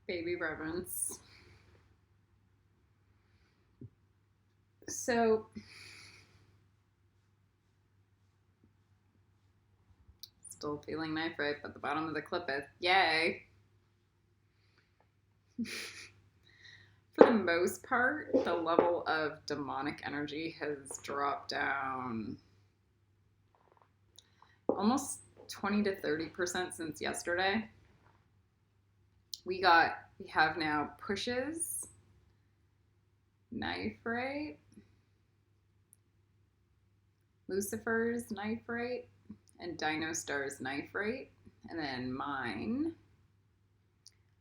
Baby reverence. So, still feeling knife rape at the bottom of the clip is yay. For the most part, the level of demonic energy has dropped down almost 20 to 30% since yesterday. We have now Push's knife rape, Lucifer's knife rape, and Dino Star's knife rape, and then mine,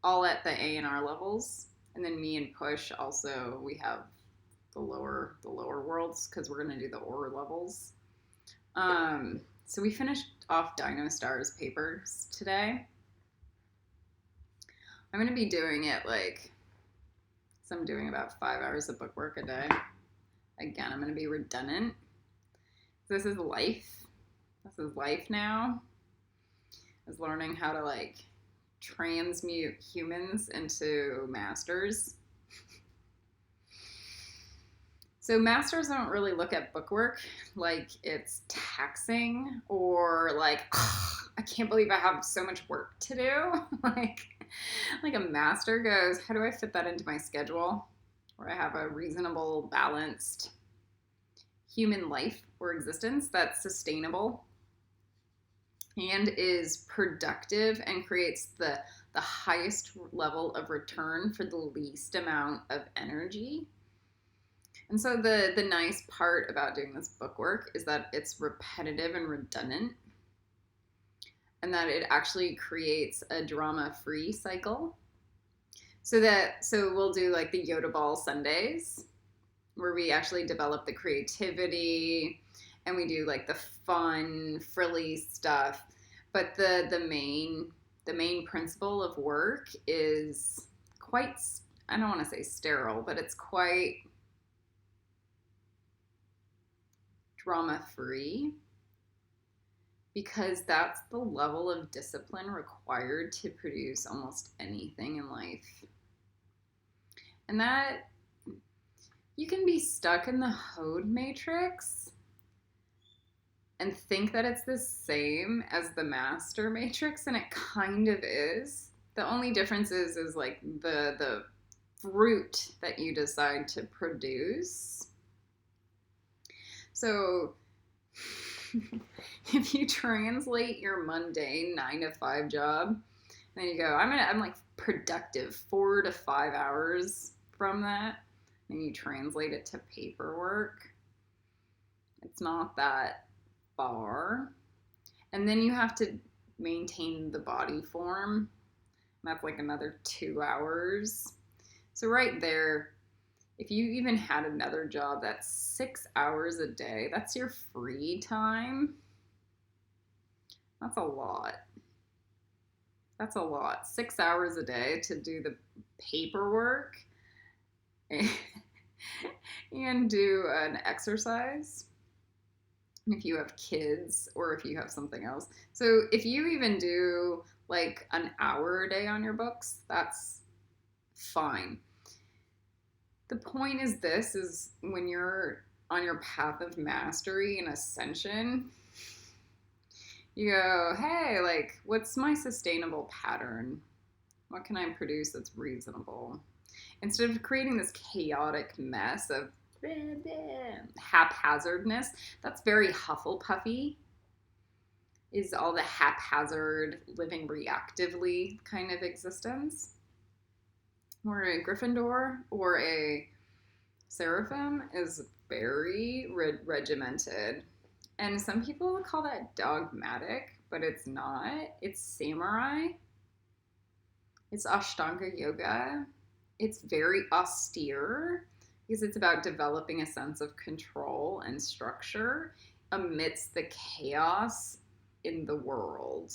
all at the A and R levels. And then me and Push also, we have the lower worlds because we're going to do the ore levels. So we finished off Dino Star's papers today. I'm going to be doing it so I'm doing about 5 hours of book work a day. Again, I'm going to be redundant. This is life. This is life now. I was learning how to transmute humans into masters. So masters don't really look at book work like it's taxing or I can't believe I have so much work to do. like a master goes, how do I fit that into my schedule where I have a reasonable, balanced human life or existence that's sustainable and is productive and creates the highest level of return for the least amount of energy. And so the nice part about doing this book work is that it's repetitive and redundant, and that it actually creates a drama-free cycle. So we'll do the Yoda Ball Sundays, where we actually develop the creativity and we do the fun, frilly stuff. But the main principle of work is quite, I don't want to say sterile, but it's quite drama-free, because that's the level of discipline required to produce almost anything in life. And that you can be stuck in the Hode matrix and think that it's the same as the master matrix, and it kind of is. The only difference is the fruit that you decide to produce. So if you translate your mundane 9 to 5 job, then you go, I'm productive 4 to 5 hours from that, and you translate it to paperwork, it's not that far. And then you have to maintain the body form. That's another 2 hours. So right there, if you even had another job that's 6 hours a day, that's your free time. That's a lot. That's a lot. 6 hours a day to do the paperwork and do an exercise. If you have kids or if you have something else. So if you even do an hour a day on your books, that's fine. The point is when you're on your path of mastery and ascension, you go, hey, what's my sustainable pattern? What can I produce that's reasonable? Instead of creating this chaotic mess of haphazardness, that's very Hufflepuffy, is all the haphazard, living reactively kind of existence. Or a Gryffindor or a Seraphim is very regimented. And some people call that dogmatic, but it's not. It's samurai. It's Ashtanga yoga. It's very austere because it's about developing a sense of control and structure amidst the chaos in the world.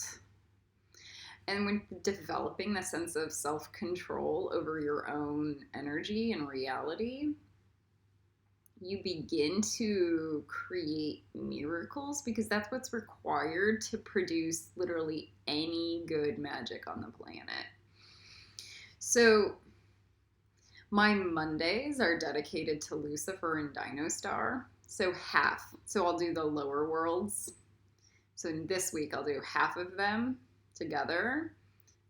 And when developing the sense of self-control over your own energy and reality, you begin to create miracles, because that's what's required to produce literally any good magic on the planet. So my Mondays are dedicated to Lucifer and Dino Star. So half. So I'll do the lower worlds. So this week I'll do half of them together,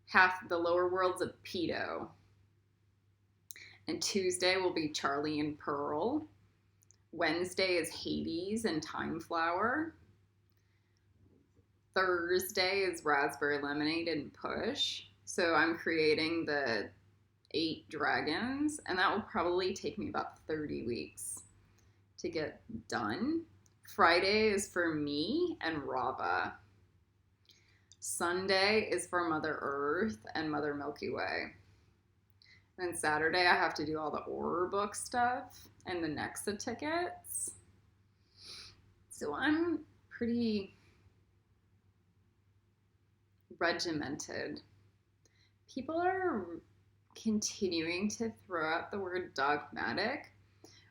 half the lower worlds of Pedo. And Tuesday will be Charlie and Pearl. Wednesday is Hades and Time Flower. Thursday is Raspberry Lemonade and Push. So I'm creating the 8 dragons, and that will probably take me about 30 weeks to get done. Friday is for me and LAWVA. Sunday is for Mother Earth and Mother Milky Way. Then Saturday I have to do all the horror book stuff and the Nexa tickets. So I'm pretty regimented. People are continuing to throw out the word dogmatic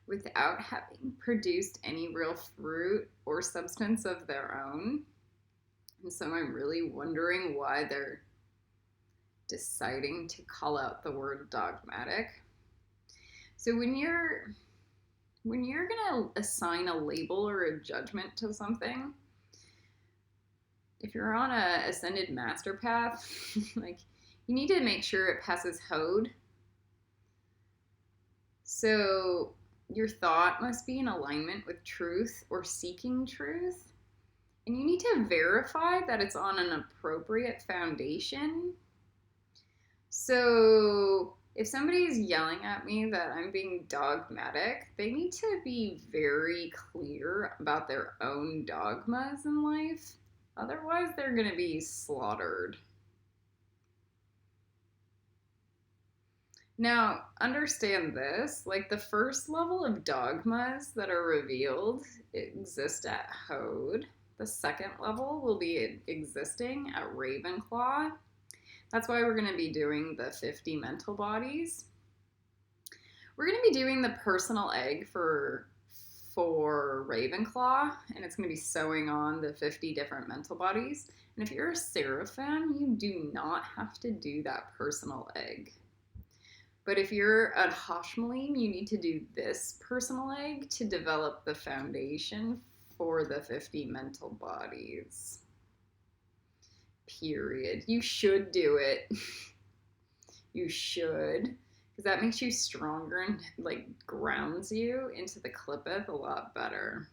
without having produced any real fruit or substance of their own. And so I'm really wondering why they're deciding to call out the word dogmatic. So when you're gonna assign a label or a judgment to something, if you're on a ascended master path, like, you need to make sure it passes Hode. So your thought must be in alignment with truth or seeking truth. And you need to verify that it's on an appropriate foundation. So if somebody is yelling at me that I'm being dogmatic, they need to be very clear about their own dogmas in life. Otherwise, they're going to be slaughtered. Now, understand this, like the first level of dogmas that are revealed exist at Hode. The second level will be existing at Ravenclaw. That's why we're going to be doing the 50 mental bodies. We're going to be doing the personal egg for Ravenclaw, and it's going to be sewing on the 50 different mental bodies. And if you're a Seraphim, you do not have to do that personal egg. But if you're a Hashmalim, you need to do this personal egg to develop the foundation for the 50 mental bodies. Period. You should do it. You should. Because that makes you stronger and like grounds you into the Clippeth a lot better.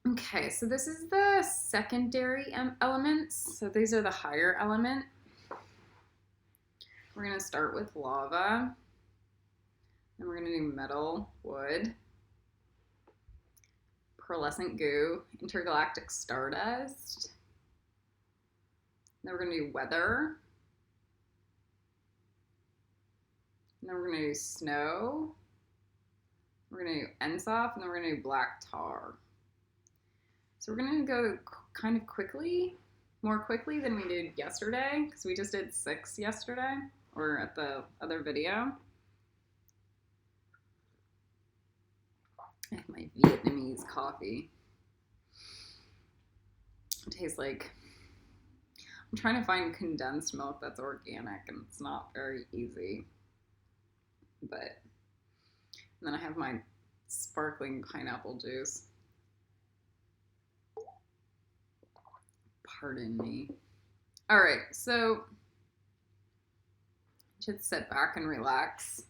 Okay, so this is the secondary elements. So these are the higher element. We're going to start with lava. Then we're going to do metal, wood, pearlescent goo, intergalactic stardust. Then we're going to do weather. And then we're going to do snow. We're going to do Ensof, and then we're going to do black tar. So we're going to go kind of quickly, more quickly than we did yesterday, because we just did 6 yesterday, or at the other video. I have my Vietnamese coffee. It tastes like, I'm trying to find condensed milk that's organic, and it's not very easy. But, and then I have my sparkling pineapple juice. Pardon me. All right, so just sit back and relax.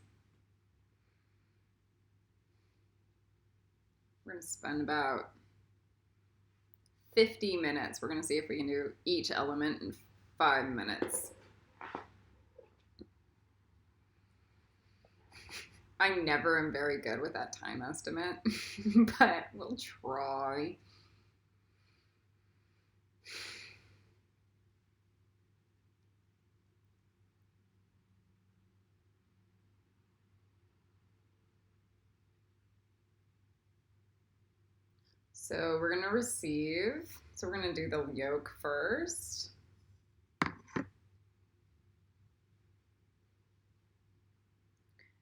We're going to spend about 50 minutes. We're going to see if we can do each element in 5 minutes. I never am very good with that time estimate, but we'll try. So we're going to receive. So we're going to do the yolk first.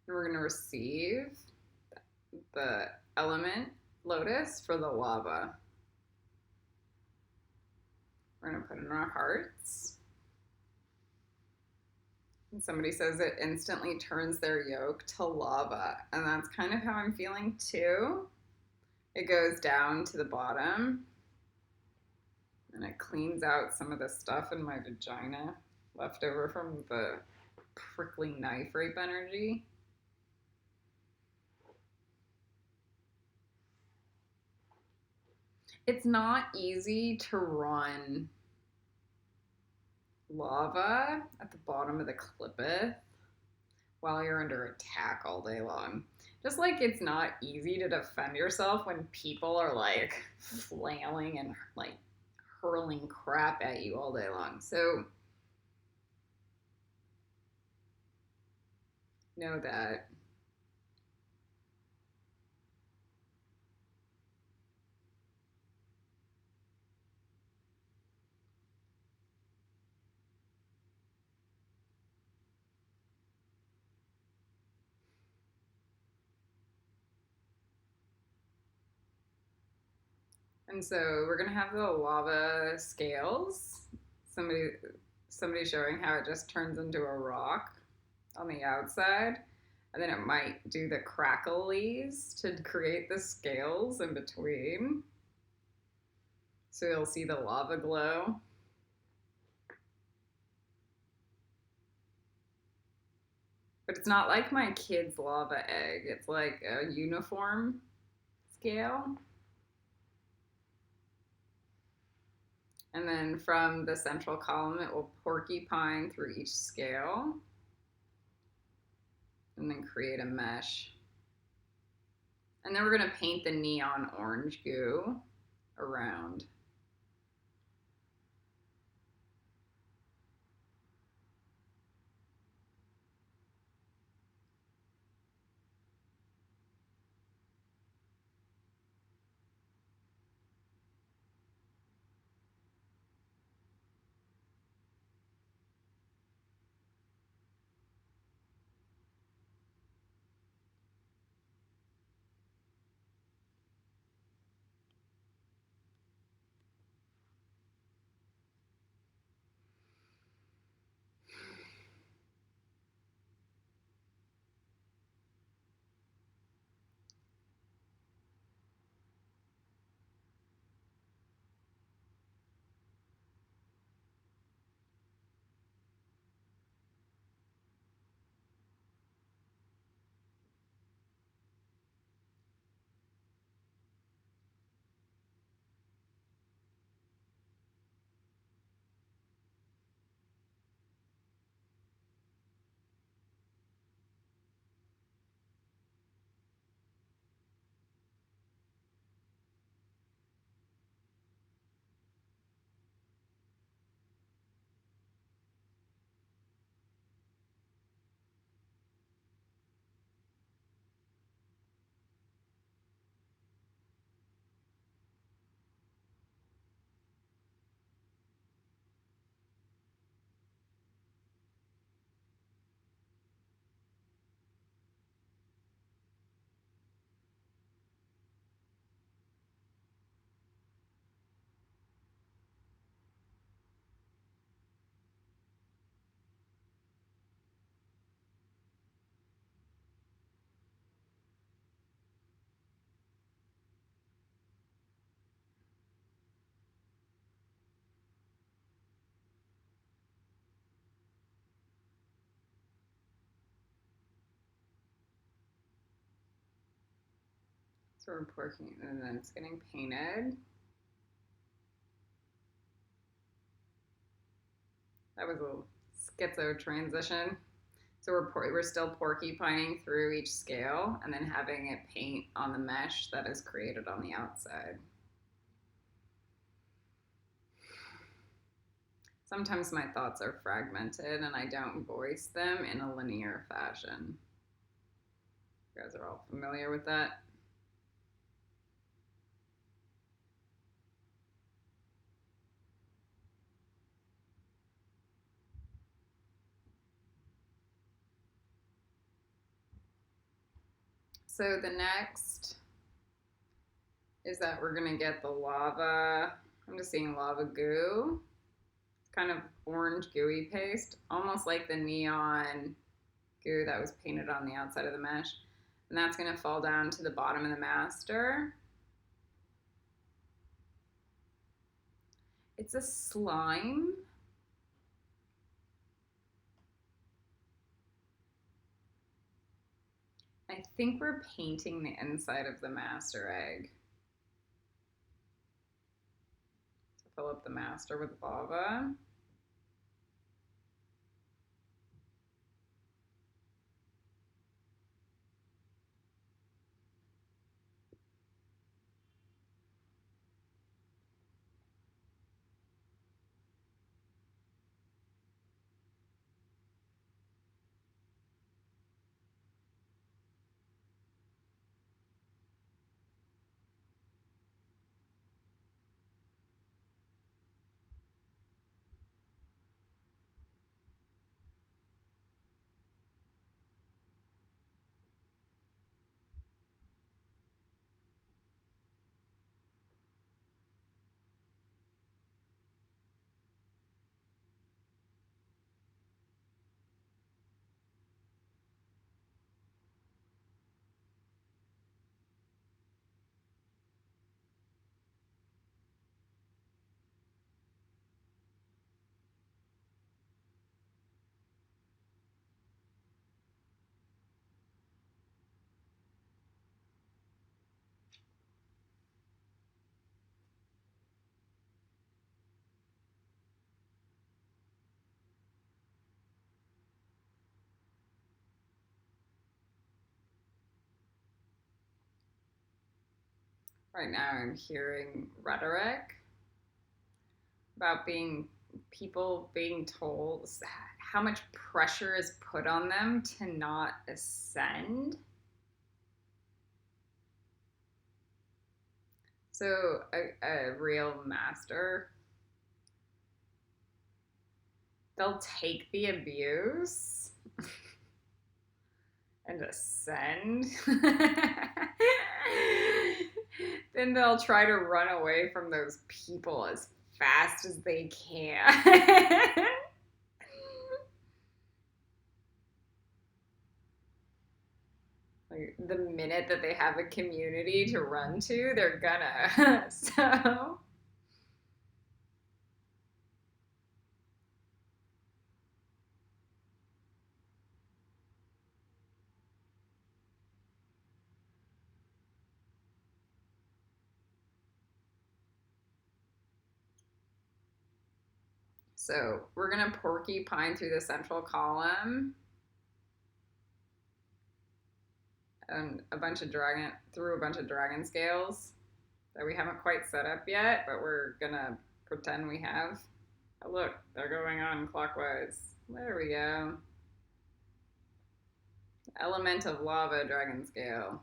And we're going to receive the element lotus for the lava. We're going to put in our hearts. And somebody says it instantly turns their yolk to lava. And that's kind of how I'm feeling too. It goes down to the bottom and it cleans out some of the stuff in my vagina left over from the prickly knife rape energy. It's not easy to run lava at the bottom of the clipith while you're under attack all day long. Just like it's not easy to defend yourself when people are like flailing and like hurling crap at you all day long. So know that. And so we're gonna have the lava scales. Somebody showing how it just turns into a rock on the outside. And then it might do the cracklies to create the scales in between. So you'll see the lava glow. But it's not like my kid's lava egg. It's like a uniform scale. And then from the central column, it will porcupine through each scale and then create a mesh. And then we're gonna paint the neon orange goo around. So we're porking, and then it's getting painted. That was a schizo transition. So we're still porcupining through each scale and then having it paint on the mesh that is created on the outside. Sometimes my thoughts are fragmented and I don't voice them in a linear fashion. You guys are all familiar with that? So the next is that we're gonna get the lava. I'm just seeing lava goo. kind of orange gooey paste, almost like the neon goo that was painted on the outside of the mesh. And that's going to fall down to the bottom of the master. It's a slime. I think we're painting the inside of the master egg. To fill up the master with lava. Right now I'm hearing rhetoric about people being told how much pressure is put on them to not ascend. So a real master, they'll take the abuse and ascend. Then they'll try to run away from those people as fast as they can. Like, the minute that they have a community to run to, they're gonna. So we're gonna porcupine through the central column and through a bunch of dragon scales that we haven't quite set up yet, but we're gonna pretend we have. Oh, look, they're going on clockwise. There we go. Element of lava dragon scale.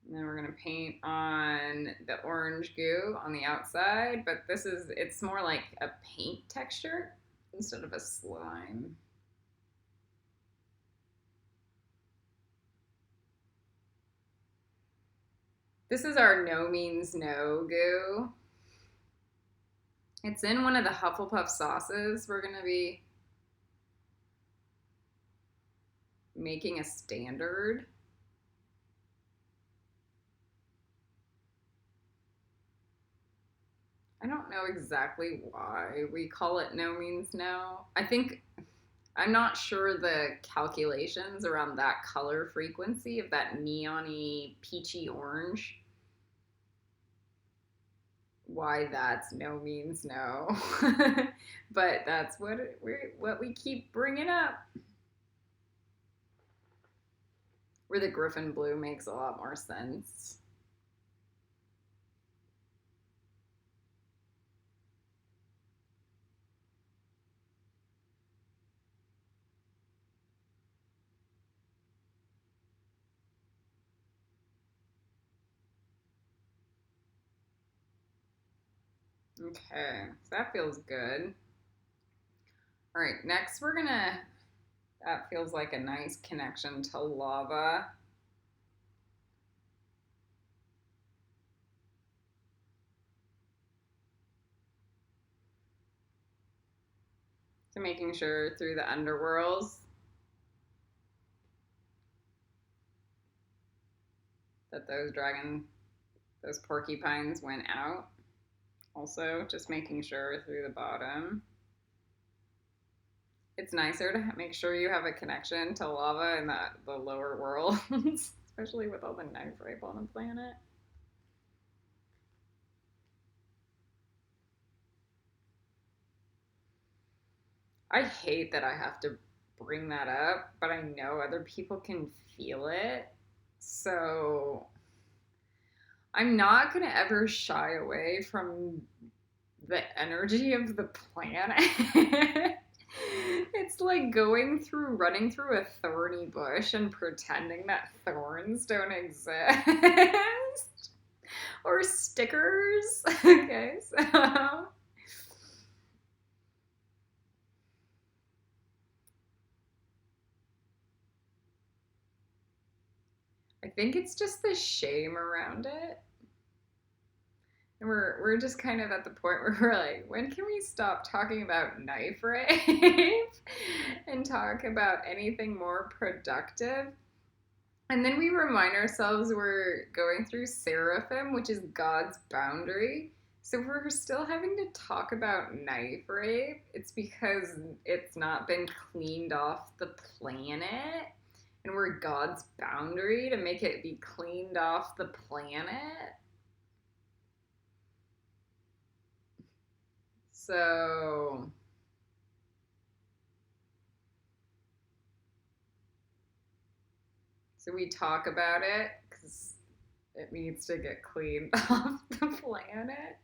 And then we're gonna paint on the orange goo on the outside, but it's more like a paint texture instead of a slime. This is our no means no goo. It's in one of the Hufflepuff sauces we're gonna be making a standard. I don't know exactly why we call it no means no. I'm not sure the calculations around that color frequency of that neon-y peachy orange. Why that's no means no. But that's what we keep bringing up. Where the Griffin blue makes a lot more sense. Okay, so that feels good. All right, next that feels like a nice connection to lava. To making sure through the underworlds that those porcupines went out. Also, just making sure through the bottom. It's nicer to make sure you have a connection to lava in the lower worlds, especially with all the knife rape on the planet. I hate that I have to bring that up, but I know other people can feel it. So I'm not going to ever shy away from the energy of the planet. It's like running through a thorny bush and pretending that thorns don't exist. Or stickers. Okay, so. I think it's just the shame around it. And we're just kind of at the point where we're like, when can we stop talking about knife rape and talk about anything more productive? And then we remind ourselves we're going through seraphim, which is God's boundary. So if we're still having to talk about knife rape, it's because it's not been cleaned off the planet. And we're God's boundary to make it be cleaned off the planet. So we talk about it because it needs to get cleaned off the planet.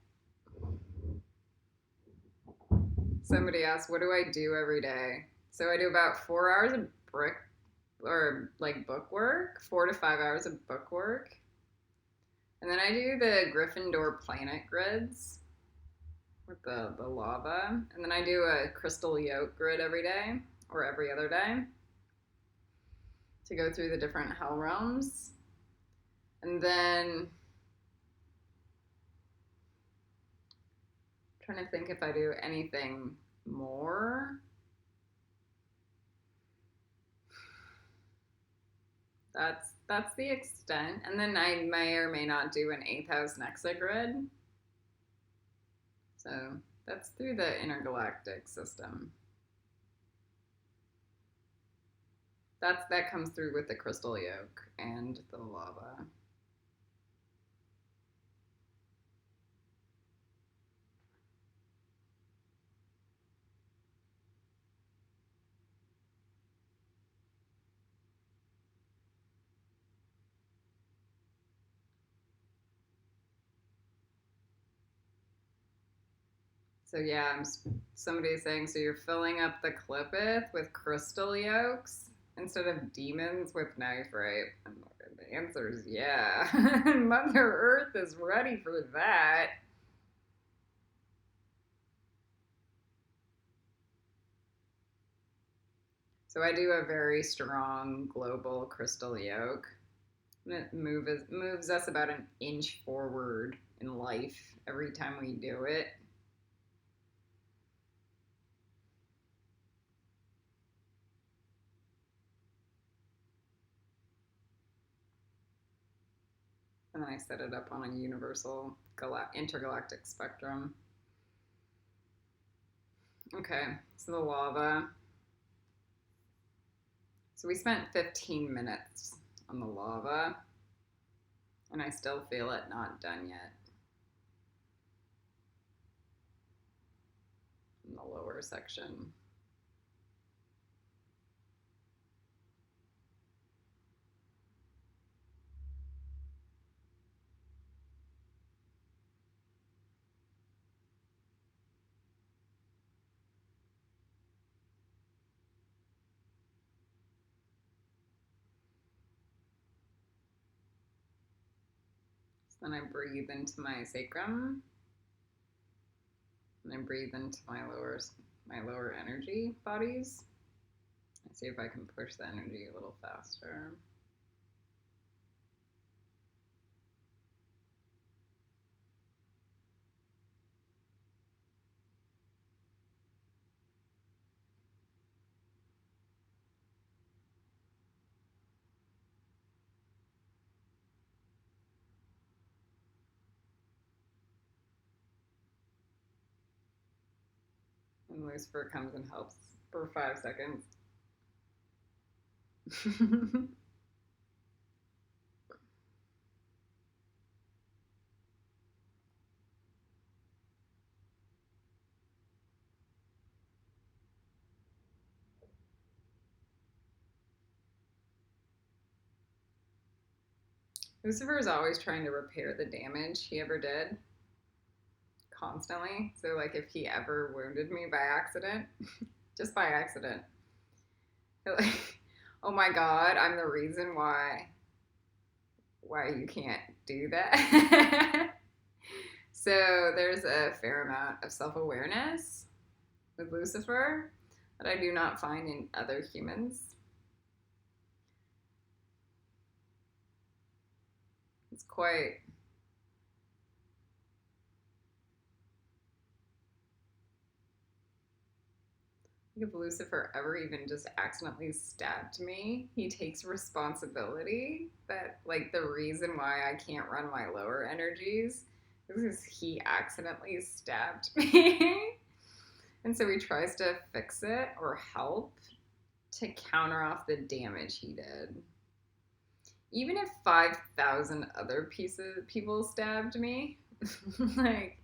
Somebody asked, what do I do every day? So I do about 4 hours of book work, 4 to 5 hours of book work. And then I do the Gryffindor planet grids with the LAWVA. And then I do a crystal yolk grid every day or every other day to go through the different hell realms. And then I'm trying to think if I do anything more. That's the extent. And then I may or may not do an 8th house Nexa grid. So that's through the intergalactic system. That comes through with the crystal yolk and the LAWVA. So yeah, somebody's saying, so you're filling up the Clipith with crystal yolks instead of demons with knife rape? And the answer is yeah. Mother Earth is ready for that. So I do a very strong global crystal yolk. And it moves us about an inch forward in life every time we do it. And then I set it up on a universal intergalactic spectrum. Okay, so the LAWVA. So we spent 15 minutes on the LAWVA, and I still feel it not done yet in the lower section. Then I breathe into my sacrum, and I breathe into my lower energy bodies. I see if I can push the energy a little faster. Lucifer comes and helps for 5 seconds. Lucifer is always trying to repair the damage he ever did. Constantly. So, like, if he ever wounded me by accident, just by accident, like, oh my god, I'm the reason why you can't do that. So there's a fair amount of self-awareness with Lucifer that I do not find in other humans. It's quite... If Lucifer ever even just accidentally stabbed me, he takes responsibility that, like, the reason why I can't run my lower energies is because he accidentally stabbed me. And so he tries to fix it or help to counter off the damage he did. Even if 5,000 other people stabbed me, like,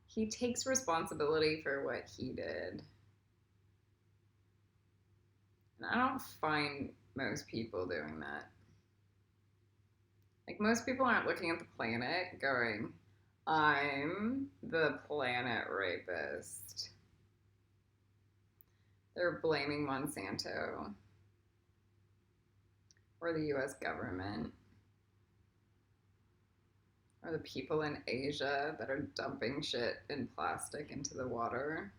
he takes responsibility for what he did. And I don't find most people doing that. Like, most people aren't looking at the planet going, I'm the planet rapist. They're blaming Monsanto or the US government or the people in Asia that are dumping shit in plastic into the water.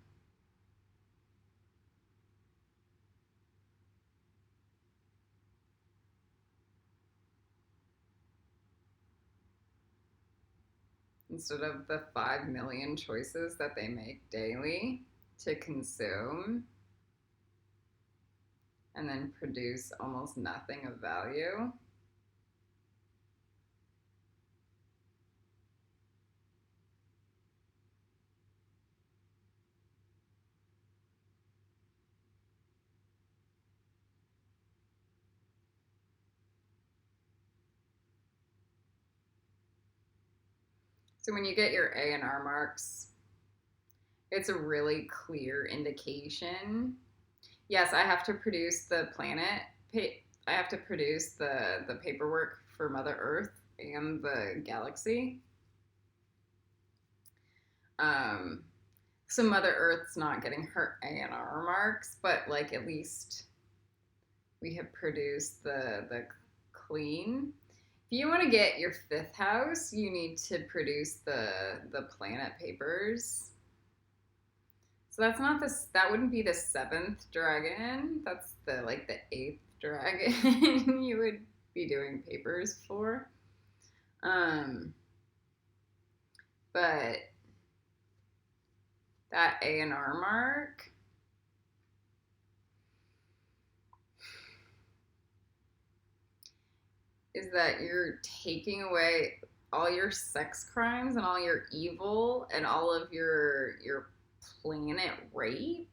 Instead of the 5 million choices that they make daily to consume and then produce almost nothing of value. So when you get your A&R marks, it's a really clear indication. Yes, I have to produce the planet. I have to produce the paperwork for Mother Earth and the galaxy. So Mother Earth's not getting her A&R marks, but, like, at least we have produced the clean. If you want to get your 5th house, you need to produce the planet papers. So that's not this. That wouldn't be the 7th dragon. That's the 8th dragon you would be doing papers for. But that A&R mark is that you're taking away all your sex crimes and all your evil and all of your planet rape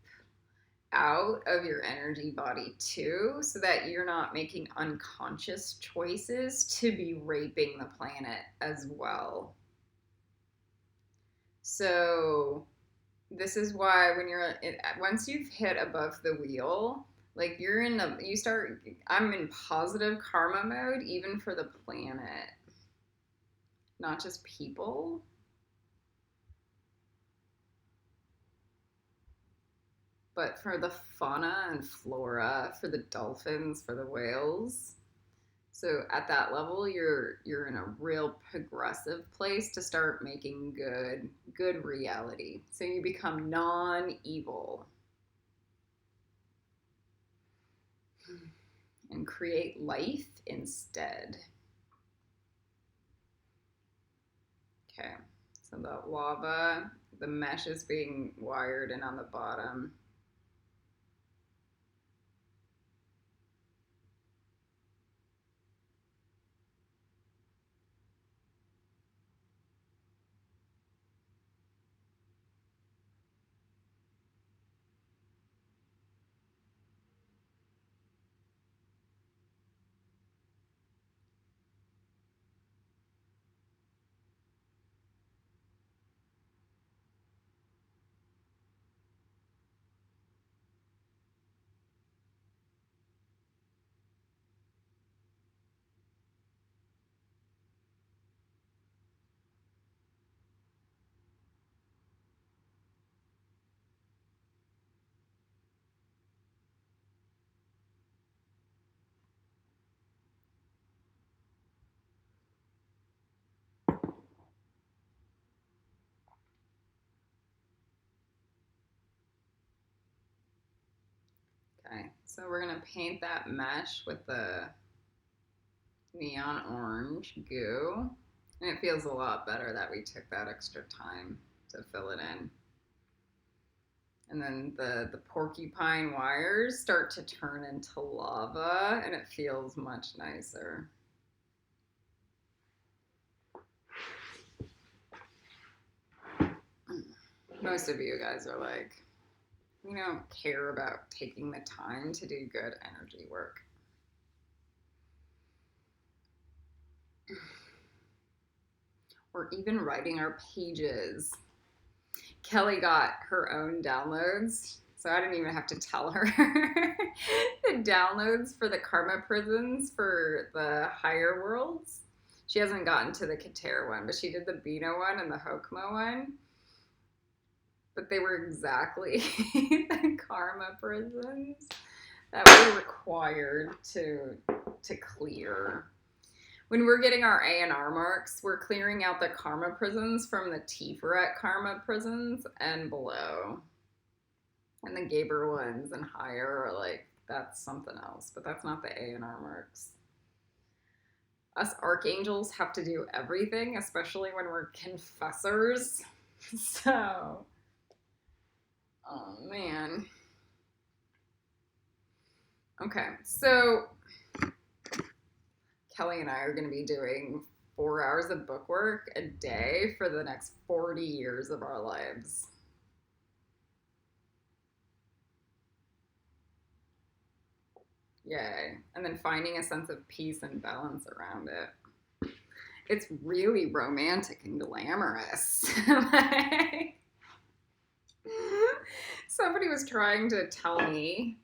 out of your energy body too, so that you're not making unconscious choices to be raping the planet as well. So this is why when once you've hit above the wheel, like, I'm in positive karma mode even for the planet, not just people. But for the fauna and flora, for the dolphins, for the whales. So at that level, you're in a real progressive place to start making good reality. So you become non-evil and create life instead. Okay, so the lava, the mesh is being wired in on the bottom. Okay, so we're gonna paint that mesh with the neon orange goo. And it feels a lot better that we took that extra time to fill it in. And then the porcupine wires start to turn into lava, and it feels much nicer. Most of you guys are like, you don't care about taking the time to do good energy work. Or even writing our pages. Kelly got her own downloads, so I didn't even have to tell her. The downloads for the karma prisons for the higher worlds. She hasn't gotten to the Kater one, but she did the Bina one and the Hokma one. But they were exactly the karma prisons that were required to clear. When we're getting our A&R marks, we're clearing out the karma prisons from the Tiferet karma prisons and below. And the GEBURAH ones and higher are like, that's something else, but that's not the A&R marks. Us archangels have to do everything, especially when we're confessors. So, oh man. Okay, so Kelly and I are going to be doing 4 hours of book work a day for the next 40 years of our lives. Yay. And then finding a sense of peace and balance around it. It's really romantic and glamorous. Like, somebody was trying to tell me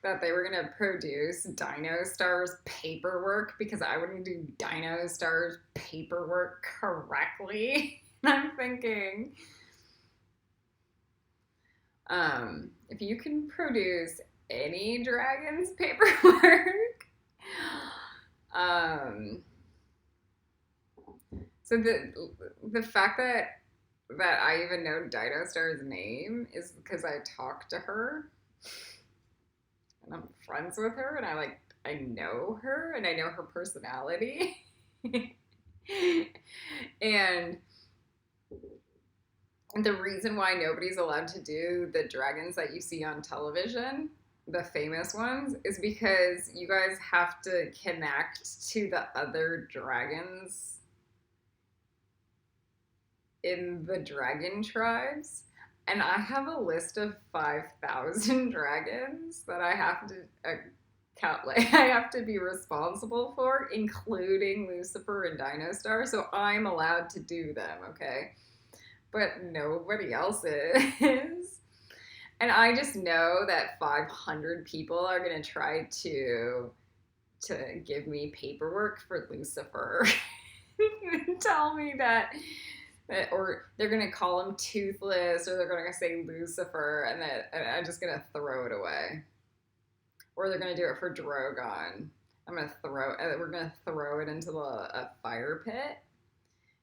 that they were going to produce Dino Stars paperwork because I wouldn't do Dino Stars paperwork correctly. And I'm thinking, if you can produce any dragon's paperwork, so the fact that I even know Dino Star's name is because I talked to her. And I'm friends with her, and I know her, and I know her personality. And the reason why nobody's allowed to do the dragons that you see on television, the famous ones, is because you guys have to connect to the other dragons in the dragon tribes. And I have a list of 5,000 dragons that I have to I have to be responsible for, including Lucifer and Dino Star. So I'm allowed to do them, okay? But nobody else is. And I just know that 500 people are going to try to give me paperwork for Lucifer and tell me that, or they're going to call him Toothless, or they're going to say Lucifer, and I'm just going to throw it away. Or they're going to do it for Drogon. We're going to throw it into a fire pit,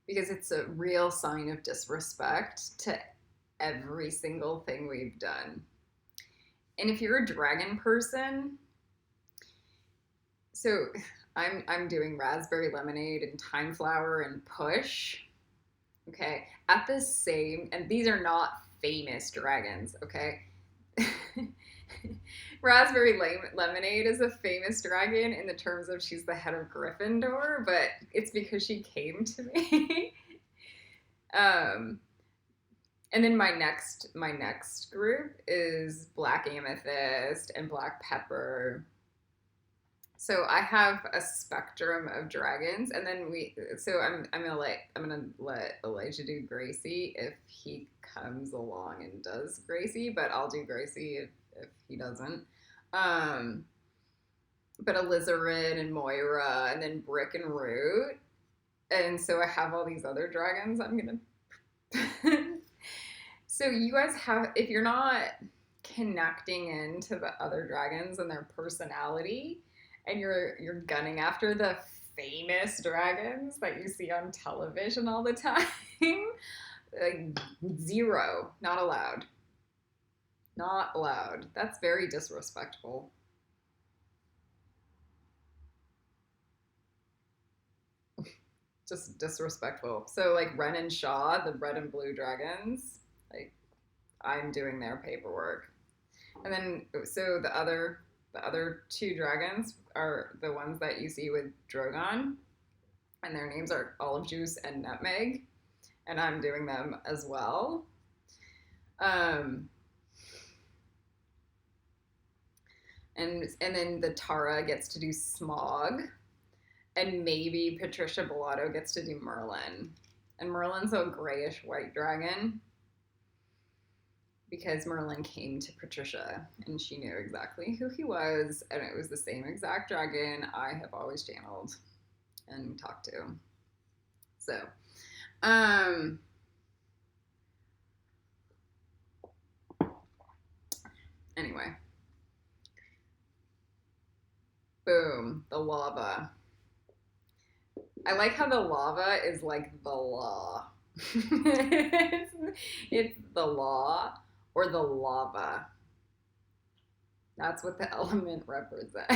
because it's a real sign of disrespect to every single thing we've done. And if you're a dragon person, so I'm doing raspberry lemonade and time flower and push. Okay, at the same, and these are not famous dragons, okay? Raspberry Lemonade is a famous dragon in the terms of she's the head of Gryffindor, but it's because she came to me. And then my next group is Black Amethyst and Black Pepper. So I have a spectrum of dragons, and then I'm gonna let Elijah do Gracie if he comes along and does Gracie, but I'll do Gracie if he doesn't. But Alizarin and Moira, and then Brick and Root, and so I have all these other dragons I'm gonna. So you guys have, if you're not connecting into the other dragons and their personality, and you're gunning after the famous dragons that you see on television all the time, like 0, not allowed. Not allowed. That's very disrespectful. just disrespectful. So like Ren and Shaw, the red and blue dragons, like I'm doing their paperwork. And then so the other two dragons are the ones that you see with Drogon, and their names are Olive Juice and Nutmeg, and I'm doing them as well. And then the Tara gets to do Smog, and maybe Patricia Bellotto gets to do Merlin. And Merlin's a grayish white dragon because Merlin came to Patricia and she knew exactly who he was, and it was the same exact dragon I have always channeled and talked to. So, anyway. Boom, the LAWVA. I like how the LAWVA is like the law. it's the law or the lava. That's what the element represents.